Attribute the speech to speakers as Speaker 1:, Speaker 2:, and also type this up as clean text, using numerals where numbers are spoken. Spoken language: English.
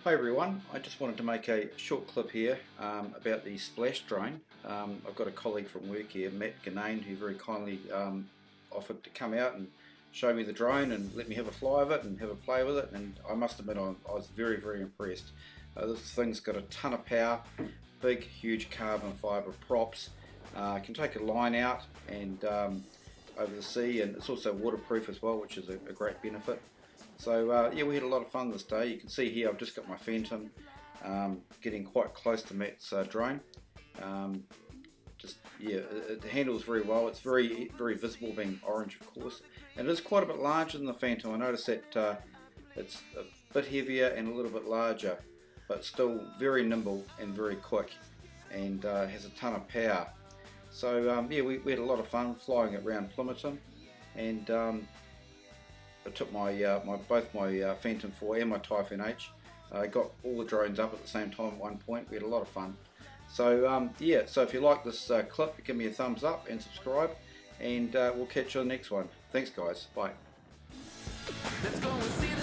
Speaker 1: Hi everyone, I just wanted to make a short clip here about the Splash drone. I've got a colleague from work here, Matt Ganane, who very kindly offered to come out and show me the drone and let me have a fly of it and have a play with it, and I must admit I was very impressed. This thing's got a ton of power, big huge carbon fibre props, can take a line out and over the sea, and it's also waterproof as well, which is a great benefit. So yeah, we had a lot of fun this day. You can see here I've just got my Phantom getting quite close to Matt's drone. It handles very well. It's very visible, being orange of course, and it is quite a bit larger than the Phantom. I noticed that it's a bit heavier and a little bit larger, but still very nimble and very quick, and has a ton of power. So yeah, we had a lot of fun flying it around Plympton, and I took both my Phantom 4 and my Typhoon H. I got all the drones up at the same time at one point. We had a lot of fun. So yeah, so if you like this clip, give me a thumbs up and subscribe, and we'll catch you on the next one. Thanks guys, bye. Let's go and see